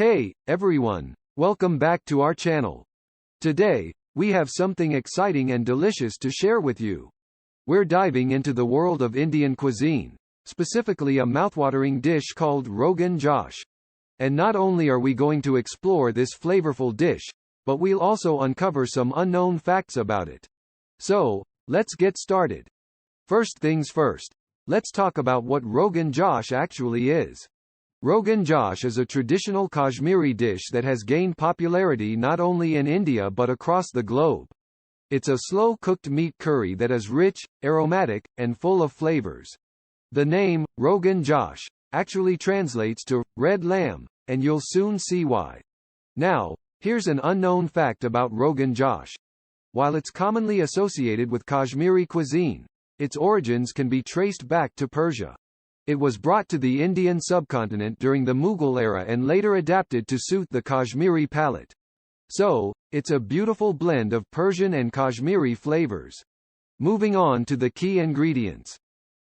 Hey, everyone, welcome back to our channel. Today, we have something exciting and delicious to share with you. We're diving into the world of Indian cuisine, specifically a mouthwatering dish called Rogan Josh. And not only are we going to explore this flavorful dish, but we'll also uncover some unknown facts about it. So, let's get started. First things first, let's talk about what Rogan Josh actually is. Rogan Josh is a traditional Kashmiri dish that has gained popularity not only in India but across the globe. It's a slow-cooked meat curry that is rich, aromatic, and full of flavors. The name, Rogan Josh, actually translates to red lamb, and you'll soon see why. Now, here's an unknown fact about Rogan Josh. While it's commonly associated with Kashmiri cuisine, its origins can be traced back to Persia. It was brought to the Indian subcontinent during the Mughal era and later adapted to suit the Kashmiri palate. So, it's a beautiful blend of Persian and Kashmiri flavors. Moving on to the key ingredients.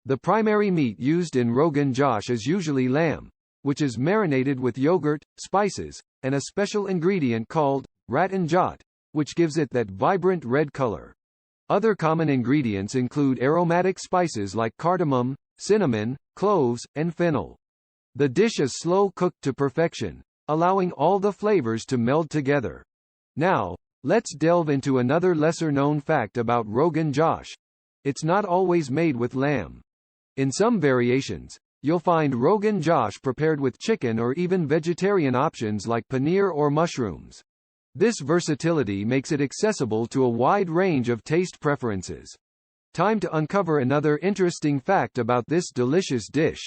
The primary meat used in Rogan Josh is usually lamb, which is marinated with yogurt, spices, and a special ingredient called rattan jat, which gives it that vibrant red color. Other common ingredients include aromatic spices like cardamom, cinnamon, cloves, and fennel. The dish is slow-cooked to perfection, allowing all the flavors to meld together. Now, let's delve into another lesser-known fact about Rogan Josh. It's not always made with lamb. In some variations, you'll find Rogan Josh prepared with chicken or even vegetarian options like paneer or mushrooms. This versatility makes it accessible to a wide range of taste preferences. Time to uncover another interesting fact about this delicious dish.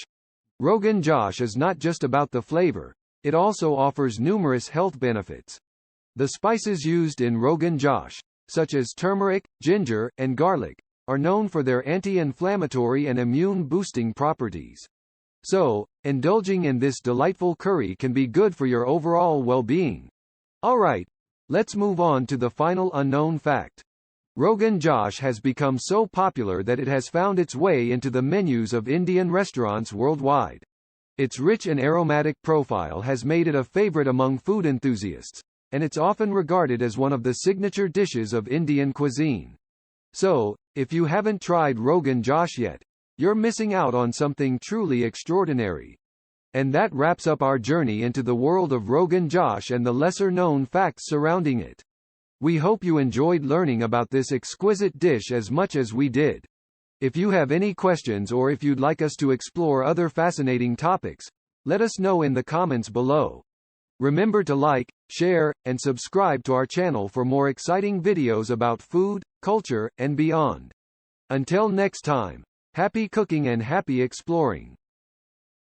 Rogan Josh is not just about the flavor, it also offers numerous health benefits. The spices used in Rogan Josh, such as turmeric, ginger, and garlic, are known for their anti-inflammatory and immune-boosting properties. So, indulging in this delightful curry can be good for your overall well-being. Alright, let's move on to the final unknown fact. Rogan Josh has become so popular that it has found its way into the menus of Indian restaurants worldwide. Its rich and aromatic profile has made it a favorite among food enthusiasts, and it's often regarded as one of the signature dishes of Indian cuisine. So, if you haven't tried Rogan Josh yet, you're missing out on something truly extraordinary. And that wraps up our journey into the world of Rogan Josh and the lesser-known facts surrounding it. We hope you enjoyed learning about this exquisite dish as much as we did. If you have any questions or if you'd like us to explore other fascinating topics, let us know in the comments below. Remember to like, share, and subscribe to our channel for more exciting videos about food, culture, and beyond. Until next time, happy cooking and happy exploring.